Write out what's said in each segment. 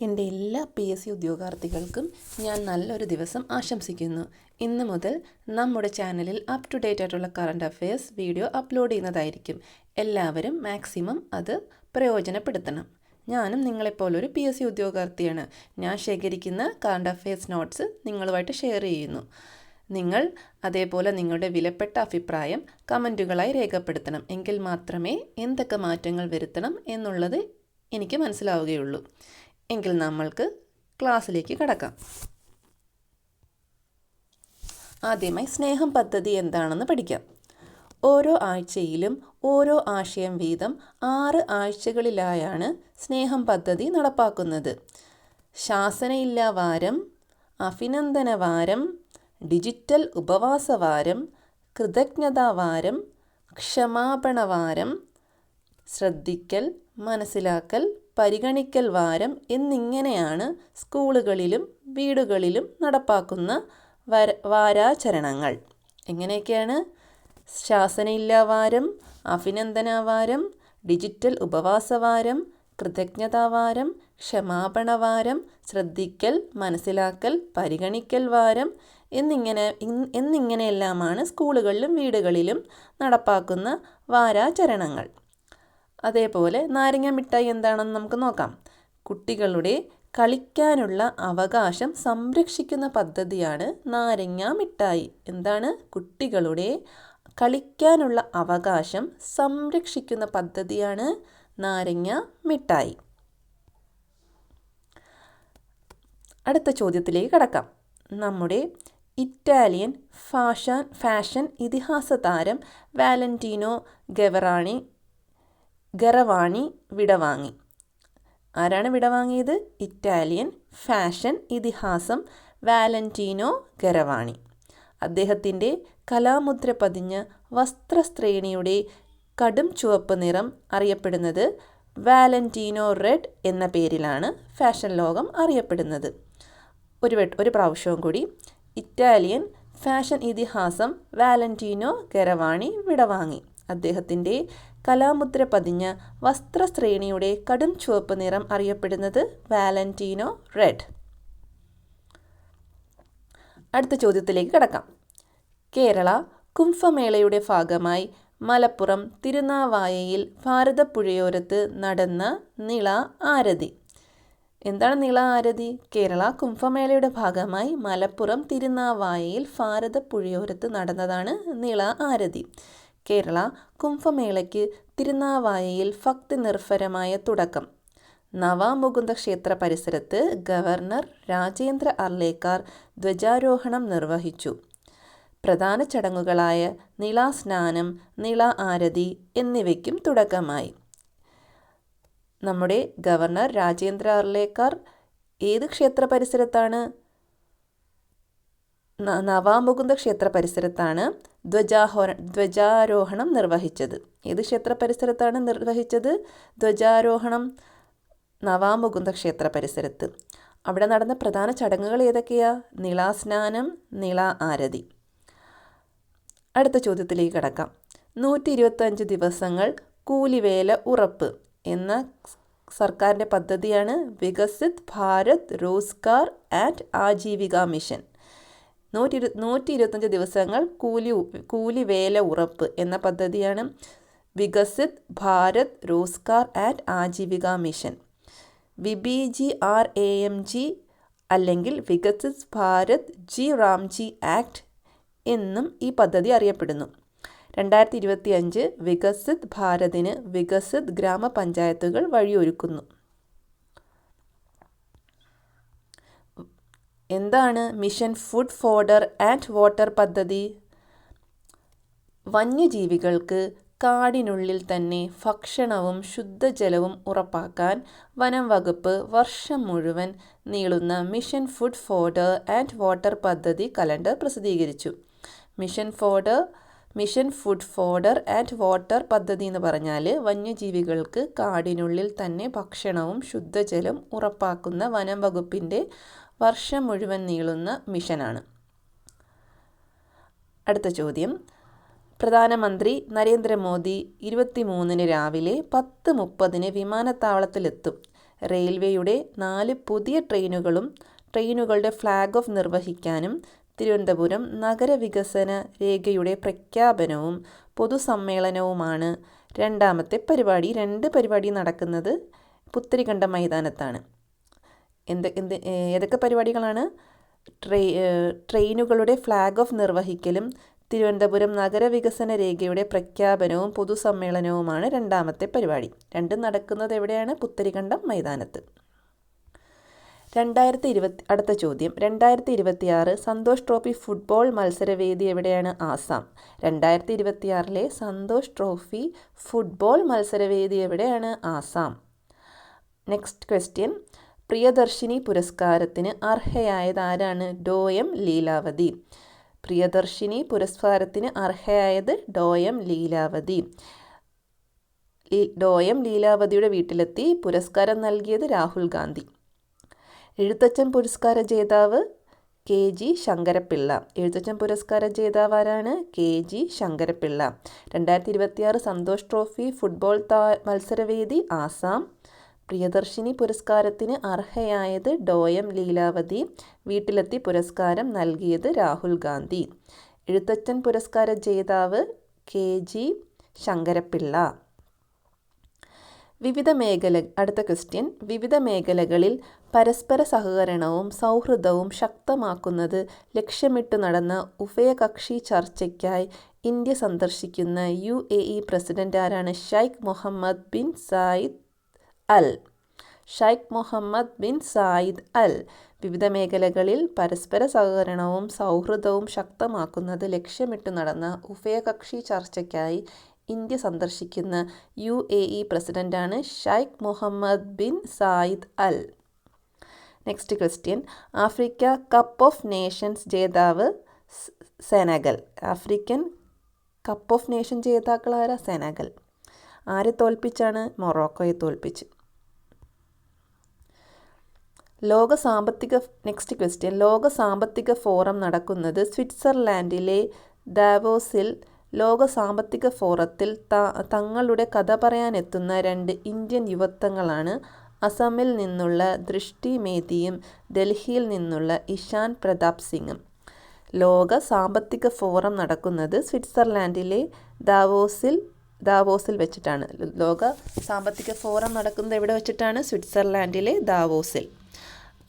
എൻ്റെ എല്ലാ PSC ഉദ്യോഗാർത്ഥികൾക്കും ഞാൻ നല്ലൊരു ദിവസം ആശംസിക്കുന്നു. ഇന്ന് മുതൽ നമ്മുടെ ചാനലിൽ അപ് ടു ഡേറ്റ് ആയിട്ടുള്ള കറണ്ട് അഫയേഴ്സ് വീഡിയോ അപ്ലോഡ് ചെയ്യുന്നതായിരിക്കും. എല്ലാവരും മാക്സിമം അത് പ്രയോജനപ്പെടുത്തണം. ഞാനും നിങ്ങളെപ്പോലൊരു PSC ഉദ്യോഗാർത്ഥിയാണ്. ഞാൻ ശേഖരിക്കുന്ന കറണ്ട് അഫയേഴ്സ് നോട്ട്സ് നിങ്ങളുമായിട്ട് ഷെയർ ചെയ്യുന്നു. നിങ്ങൾ അതേപോലെ നിങ്ങളുടെ വിലപ്പെട്ട അഭിപ്രായം കമൻറ്റുകളായി രേഖപ്പെടുത്തണം. എങ്കിൽ മാത്രമേ എന്തൊക്കെ മാറ്റങ്ങൾ വരുത്തണം എന്നുള്ളത് എനിക്ക് മനസ്സിലാവുകയുള്ളൂ. എങ്കിൽ നമ്മൾക്ക് ക്ലാസ്സിലേക്ക് കടക്കാം. ആദ്യമായി സ്നേഹം പദ്ധതി എന്താണെന്ന് പഠിക്കാം. ഓരോ ആഴ്ചയിലും ഓരോ ആശയം വീതം 6 ആഴ്ചകളിലായാണ് സ്നേഹം പദ്ധതി നടപ്പാക്കുന്നത്. ശാസനയില്ലാ വാരം, അഭിനന്ദന വാരം, ഡിജിറ്റൽ ഉപവാസ വാരം, കൃതജ്ഞതാ വാരം, ക്ഷമാപണ വാരം, ശ്രദ്ധിക്കൽ, മനസ്സിലാക്കൽ, പരിഗണിക്കൽ വാരം എന്നിങ്ങനെയാണ് സ്കൂളുകളിലും വീടുകളിലും നടപ്പാക്കുന്ന വാരാചരണങ്ങൾ. എങ്ങനെയൊക്കെയാണ്? ശാസനയില്ലാ വാരം, അഭിനന്ദന വാരം, ഡിജിറ്റൽ ഉപവാസ വാരം, കൃതജ്ഞതാ വാരം, ക്ഷമാപണ വാരം, ശ്രദ്ധിക്കൽ, മനസ്സിലാക്കൽ, പരിഗണിക്കൽ വാരം എന്നിങ്ങനെയെല്ലാമാണ് സ്കൂളുകളിലും വീടുകളിലും നടപ്പാക്കുന്ന വാരാചരണങ്ങൾ. അതേപോലെ നാരങ്ങ മിഠായി എന്താണെന്ന് നമുക്ക് നോക്കാം. കുട്ടികളുടെ കളിക്കാനുള്ള അവകാശം സംരക്ഷിക്കുന്ന പദ്ധതിയാണ് നാരങ്ങ മിഠായി. എന്താണ്? കുട്ടികളുടെ കളിക്കാനുള്ള അവകാശം സംരക്ഷിക്കുന്ന പദ്ധതിയാണ് നാരങ്ങ മിഠായി. അടുത്ത ചോദ്യത്തിലേക്ക് കടക്കാം. നമ്മുടെ ഇറ്റാലിയൻ ഫാഷൻ ഇതിഹാസ താരം വാലന്റീനോ ഗറവാണി വിടവാങ്ങി. ആരാണ് വിടവാങ്ങിയത്? ഇറ്റാലിയൻ ഫാഷൻ ഇതിഹാസം വാലന്റീനോ ഗറവാണി. അദ്ദേഹത്തിൻ്റെ കലാമുദ്ര പതിഞ്ഞ വസ്ത്രശ്രേണിയുടെ കടും ചുവപ്പ് നിറം അറിയപ്പെടുന്നത് വാലന്റീനോ റെഡ് എന്ന പേരിലാണ് ഫാഷൻ ലോകം അറിയപ്പെടുന്നത്. ഒരു പ്രാവശ്യവും കൂടി. ഇറ്റാലിയൻ ഫാഷൻ ഇതിഹാസം വാലന്റീനോ ഗറവാണി വിടവാങ്ങി. അദ്ദേഹത്തിൻ്റെ കലാമുദ്ര പതിഞ്ഞ വസ്ത്രശ്രേണിയുടെ കടും ചുവപ്പ് നിറം അറിയപ്പെടുന്നത് വാലന്റീനോ റെഡ്. അടുത്ത ചോദ്യത്തിലേക്ക് കടക്കാം. കേരള കുംഭമേളയുടെ ഭാഗമായി മലപ്പുറം തിരുനാവായയിൽ ഭാരതപ്പുഴയോരത്ത് നടന്ന നിള ആരതി. എന്താണ് നിള ആരതി? കേരള കുംഭമേളയുടെ ഭാഗമായി മലപ്പുറം തിരുനാവായയിൽ ഭാരതപ്പുഴയോരത്ത് നടന്നതാണ് നിള ആരതി. കേരള കുംഭമേളയ്ക്ക് തിരുനാവായയിൽ ഭക്തി നിർഭരമായ തുടക്കം. നവാമുകുന്ദ ക്ഷേത്ര പരിസരത്ത് ഗവർണർ രാജേന്ദ്ര അർലേക്കർ ധ്വജാരോഹണം നിർവഹിച്ചു. പ്രധാന ചടങ്ങുകളായ നിളാസ്നാനം, നിള ആരതി എന്നിവയ്ക്കും തുടക്കമായി. നമ്മുടെ ഗവർണർ രാജേന്ദ്ര അർലേക്കർ ഏത് ക്ഷേത്ര പരിസരത്താണ്? നവാമുകുന്ദ ക്ഷേത്ര പരിസരത്താണ് ധ്വജാരോഹണം നിർവഹിച്ചത്. ഏത് ക്ഷേത്ര പരിസരത്താണ് നിർവഹിച്ചത് ധ്വജാരോഹണം? നവാമുകുന്ദ ക്ഷേത്ര പരിസരത്ത്. അവിടെ നടന്ന പ്രധാന ചടങ്ങുകൾ ഏതൊക്കെയാ? നിളാസ്നാനം, നിള ആരതി. അടുത്ത ചോദ്യത്തിലേക്ക് കടക്കാം. 125 ദിവസങ്ങൾ കൂലിവേല ഉറപ്പ് എന്ന സർക്കാരിൻ്റെ പദ്ധതിയാണ് വികസിത് ഭാരത് റോസ്ഗാർ ആൻഡ് ആജീവിക മിഷൻ. 125 ദിവസങ്ങൾ കൂലിവേല ഉറപ്പ് എന്ന പദ്ധതിയാണ് Viksit Bharat Rozgar and Aajeevika mission. VBGRAMG അല്ലെങ്കിൽ വികസിത് ഭാരത് ജി റാംജി ആക്ട് എന്നും ഈ പദ്ധതി അറിയപ്പെടുന്നു. 2025 വികസിത് ഭാരതിന് വികസിത് ഗ്രാമപഞ്ചായത്തുകൾ വഴിയൊരുക്കുന്നു. എന്താണ് mission food fodder and water പദ്ധതി? വന്യജീവികൾക്ക് കാടിനുള്ളിൽ തന്നെ ഭക്ഷണവും ശുദ്ധജലവും ഉറപ്പാക്കാൻ വനം വകുപ്പ് വർഷം മുഴുവൻ നീളുന്ന mission food fodder and water പദ്ധതി കലണ്ടർ പ്രസിദ്ധീകരിച്ചു. Mission food fodder and water പദ്ധതി എന്ന് പറഞ്ഞാൽ വന്യജീവികൾക്ക് കാടിനുള്ളിൽ തന്നെ ഭക്ഷണവും ശുദ്ധജലം ഉറപ്പാക്കുന്ന വനം വകുപ്പിൻ്റെ വർഷം മുഴുവൻ നീളുന്ന മിഷനാണ്. അടുത്ത ചോദ്യം. പ്രധാനമന്ത്രി നരേന്ദ്രമോദി 23 രാവിലെ 10:30 വിമാനത്താവളത്തിലെത്തും. റെയിൽവേയുടെ 4 പുതിയ ട്രെയിനുകളുടെ ഫ്ലാഗ് ഓഫ് നിർവഹിക്കാനും തിരുവനന്തപുരം നഗരവികസന രേഖയുടെ പ്രഖ്യാപനവും പൊതുസമ്മേളനവുമാണ് രണ്ടാമത്തെ പരിപാടി. 2 പരിപാടി നടക്കുന്നത് പുത്തരിക്കണ്ടം മൈതാനത്താണ്. ഏതൊക്കെ പരിപാടികളാണ്? ട്രെയിനുകളുടെ ഫ്ലാഗ് ഓഫ് നിർവഹിക്കലും തിരുവനന്തപുരം നഗരവികസന രേഖയുടെ പ്രഖ്യാപനവും പൊതുസമ്മേളനവുമാണ് രണ്ടാമത്തെ പരിപാടി. രണ്ടും നടക്കുന്നത് എവിടെയാണ്? പുത്തരിക്കണ്ടം മൈതാനത്ത്. അടുത്ത ചോദ്യം, 2026 സന്തോഷ് ട്രോഫി ഫുട്ബോൾ മത്സരവേദി എവിടെയാണ്? ആസാം. 2026 സന്തോഷ് ട്രോഫി ഫുട്ബോൾ മത്സരവേദി എവിടെയാണ്? ആസാം. നെക്സ്റ്റ് ക്വസ്റ്റ്യൻ, പ്രിയദർശിനി പുരസ്കാരത്തിന് അർഹയായത് ആരാണ്? ഡോയം ലീലാവതി. പ്രിയദർശിനി പുരസ്കാരത്തിന് അർഹയായത് ഡോയം ലീലാവതി. ഡോയം ലീലാവതിയുടെ വീട്ടിലെത്തി പുരസ്കാരം നൽകിയത് രാഹുൽ ഗാന്ധി. എഴുത്തച്ഛൻ പുരസ്കാര ജേതാവ് KG ശങ്കരപ്പിള്ള. എഴുത്തച്ഛൻ പുരസ്കാര ജേതാവ് ആരാണ്? KG Sankarapillai. 2026 Santosh trophy football മത്സരവേദി ആസാം. പ്രിയദർശിനി പുരസ്കാരത്തിന് അർഹയായത് ഡോയം ലീലാവതി. വീട്ടിലെത്തി പുരസ്കാരം നൽകിയത് രാഹുൽ ഗാന്ധി. എഴുത്തച്ഛൻ പുരസ്കാര ജേതാവ് KG ശങ്കരപ്പിള്ള. അടുത്ത ക്വസ്റ്റ്യൻ, വിവിധ മേഖലകളിൽ പരസ്പര സഹകരണവും സൗഹൃദവും ശക്തമാക്കുന്നത് ലക്ഷ്യമിട്ടു നടന്ന ഉഭയകക്ഷി ചർച്ചയ്ക്കായി ഇന്ത്യ സന്ദർശിക്കുന്ന UAE പ്രസിഡന്റ് ആരാണ്? Sheikh Mohammed bin Zayed Al. Sheikh Mohammed bin Zayed Al. വിവിധ മേഖലകളിൽ പരസ്പര സഹകരണവും സൗഹൃദവും ശക്തമാക്കുന്നത് ലക്ഷ്യമിട്ടു നടന്ന ഉഭയകക്ഷി ചർച്ചയ്ക്കായി ഇന്ത്യ സന്ദർശിക്കുന്ന UAE പ്രസിഡന്റാണ് Sheikh Mohammed bin Zayed al. Next question, Africa cup of nations ജേതാവ് Senegal. African cup of nation ജേതാക്കളാരാ? സെനഗൽ. ആരെ തോൽപ്പിച്ചാണ്? മൊറോക്കോയെ തോൽപ്പിച്ച്. നെക്സ്റ്റ് ക്വസ്റ്റ്യൻ, ലോക സാമ്പത്തിക ഫോറം നടക്കുന്നത് സ്വിറ്റ്സർലാൻഡിലെ ദാവോസിൽ. ലോക സാമ്പത്തിക ഫോറത്തിൽ തങ്ങളുടെ കഥ പറയാനെത്തുന്ന 2 ഇന്ത്യൻ യുവത്വങ്ങളാണ് അസമിൽ നിന്നുള്ള ദൃഷ്ടി മേദിയും ഡൽഹിയിൽ നിന്നുള്ള ഇഷാൻ പ്രതാപ് സിംഗും. ലോക സാമ്പത്തിക ഫോറം നടക്കുന്നത് സ്വിറ്റ്സർലാൻഡിലെ ദാവോസിൽ വെച്ചിട്ടാണ്. ലോക സാമ്പത്തിക ഫോറം നടക്കുന്നത് എവിടെ വെച്ചിട്ടാണ്? സ്വിറ്റ്സർലാൻഡിലെ ദാവോസിൽ.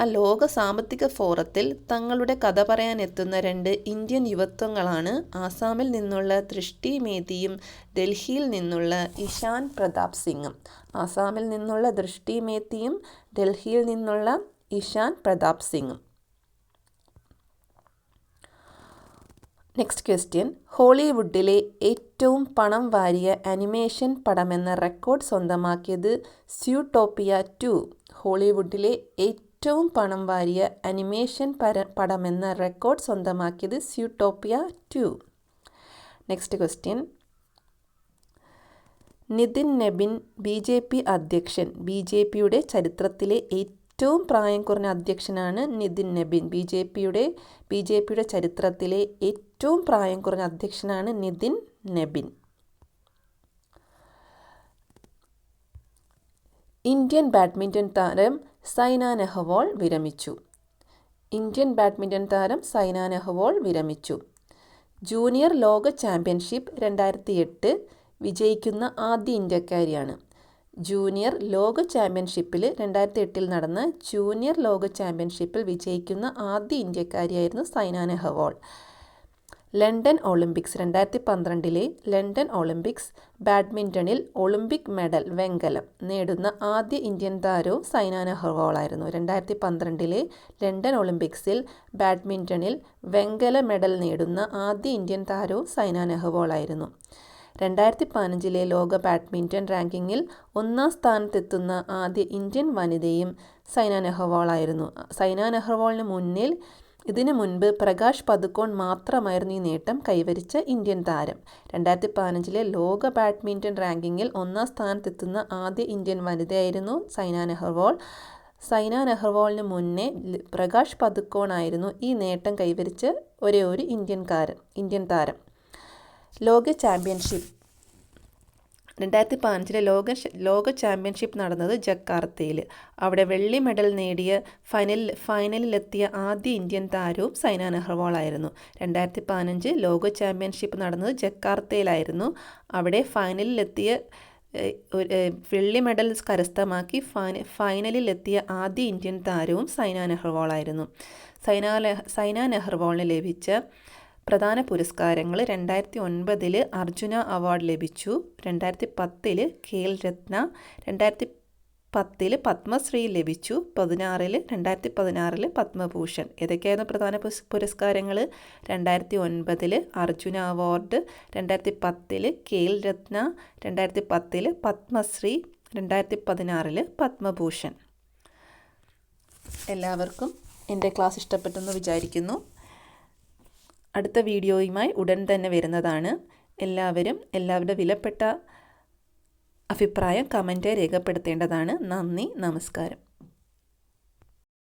ആ ലോക സാമ്പത്തിക ഫോറത്തിൽ തങ്ങളുടെ കഥ പറയാനെത്തുന്ന 2 ഇന്ത്യൻ യുവത്വങ്ങളാണ് ആസാമിൽ നിന്നുള്ള ദൃഷ്ടി മേദിയും ഡൽഹിയിൽ നിന്നുള്ള ഇഷാൻ പ്രതാപ് സിംഗും. ആസാമിൽ നിന്നുള്ള ദൃഷ്ടി മേദിയും ഡൽഹിയിൽ നിന്നുള്ള ഇഷാൻ പ്രതാപ് സിംഗും. നെക്സ്റ്റ് ക്വസ്റ്റ്യൻ, ഹോളിവുഡിലെ ഏറ്റവും പണം വാരിയ അനിമേഷൻ പടമെന്ന റെക്കോർഡ് സ്വന്തമാക്കിയത് സ്യൂട്ടോപ്പിയ 2. ഹോളിവുഡിലെ ഏറ്റവും പണം വാരിയ അനിമേഷൻ പടമെന്ന റെക്കോർഡ് സ്വന്തമാക്കിയത് Zootopia 2. Next question, Nitin Nabin BJP അധ്യക്ഷൻ. BJPയുടെ ചരിത്രത്തിലെ ഏറ്റവും പ്രായം കുറഞ്ഞ അധ്യക്ഷനാണ് നിതിൻ നബിൻ. BJPയുടെ ചരിത്രത്തിലെ ഏറ്റവും പ്രായം കുറഞ്ഞ അധ്യക്ഷനാണ് നിതിൻ നബിൻ. ഇന്ത്യൻ ബാഡ്മിൻ്റൺ താരം സൈന നെഹ്വാൾ വിരമിച്ചു. ഇന്ത്യൻ ബാഡ്മിൻ്റൺ താരം സൈന നെഹ്വാൾ വിരമിച്ചു. ജൂനിയർ ലോക ചാമ്പ്യൻഷിപ്പ് 2008 വിജയിക്കുന്ന ആദ്യ ഇന്ത്യക്കാരിയാണ്. ജൂനിയർ ലോക ചാമ്പ്യൻഷിപ്പിൽ 2008 നടന്ന ജൂനിയർ ലോക ചാമ്പ്യൻഷിപ്പിൽ വിജയിക്കുന്ന ആദ്യ ഇന്ത്യക്കാരിയായിരുന്നു Saina Nehwal. London Olympics 2012 London Olympics ബാഡ്മിൻ്റണിൽ ഒളിമ്പിക് മെഡൽ വെങ്കലം നേടുന്ന ആദ്യ ഇന്ത്യൻ താരവും സൈന നെഹ്വാളായിരുന്നു. 2012 ലണ്ടൻ ഒളിമ്പിക്സിൽ ബാഡ്മിൻ്റണിൽ വെങ്കല മെഡൽ നേടുന്ന ആദ്യ ഇന്ത്യൻ താരവും സൈന നെഹ്വാളായിരുന്നു. 2015 ലോക ബാഡ്മിൻ്റൺ റാങ്കിങ്ങിൽ 1ാം സ്ഥാനത്തെത്തുന്ന ആദ്യ ഇന്ത്യൻ വനിതയും സൈന നെഹ്വാളായിരുന്നു. സൈന നെഹ്വാളിന് ഇതിനു മുൻപ് പ്രകാശ് പദുക്കോൺ മാത്രമായിരുന്നു ഈ നേട്ടം കൈവരിച്ച ഇന്ത്യൻ താരം. 2015 ലോക ബാഡ്മിൻ്റൺ റാങ്കിങ്ങിൽ 1ാം സ്ഥാനത്തെത്തുന്ന ആദ്യ ഇന്ത്യൻ വനിതയായിരുന്നു സൈന നെഹ്വാൾ. സൈന നെഹ്വാളിന് മുന്നേ പ്രകാശ് പദുക്കോൺ ആയിരുന്നു ഈ നേട്ടം കൈവരിച്ച ഒരേ ഒരു ഇന്ത്യൻ താരം. ലോക ചാമ്പ്യൻഷിപ്പ് 2015 ലോക ചാമ്പ്യൻഷിപ്പ് നടന്നത് ജക്കാർത്തയിൽ. അവിടെ വെള്ളി മെഡൽ നേടിയ ഫൈനലിലെത്തിയ ആദ്യ ഇന്ത്യൻ താരവും സൈന നെഹ്വാളായിരുന്നു. 2015 ലോക ചാമ്പ്യൻഷിപ്പ് നടന്നത് ജക്കാർത്തയിലായിരുന്നു. അവിടെ ഫൈനലിലെത്തിയ വെള്ളി മെഡൽ കരസ്ഥമാക്കി ഫൈനലിലെത്തിയ ആദ്യ ഇന്ത്യൻ താരവും സൈന നെഹ്വാളായിരുന്നു. സൈന നെഹ്വാളിന് ലഭിച്ച പ്രധാന പുരസ്കാരങ്ങൾ: 2009 അർജുന അവാർഡ് ലഭിച്ചു, 2010 ഖേൽ രത്ന, 2010 പത്മശ്രീ ലഭിച്ചു, 2016 പത്മഭൂഷൺ. ഏതൊക്കെയായിരുന്നു പ്രധാന പുരസ്കാരങ്ങൾ? 2009 അർജുന അവാർഡ്, 2010 ഖേൽ രത്ന, 2010 പത്മശ്രീ, 2016 പത്മഭൂഷൺ. എല്ലാവർക്കും എൻ്റെ ക്ലാസ് ഇഷ്ടപ്പെട്ടെന്ന് വിചാരിക്കുന്നു. അടുത്ത വീഡിയോയുമായി ഉടൻ തന്നെ വരുന്നതാണ്. എല്ലാവരുടെ വിലപ്പെട്ട അഭിപ്രായം കമൻറ്റായി രേഖപ്പെടുത്തേണ്ടതാണ്. നന്ദി, നമസ്കാരം.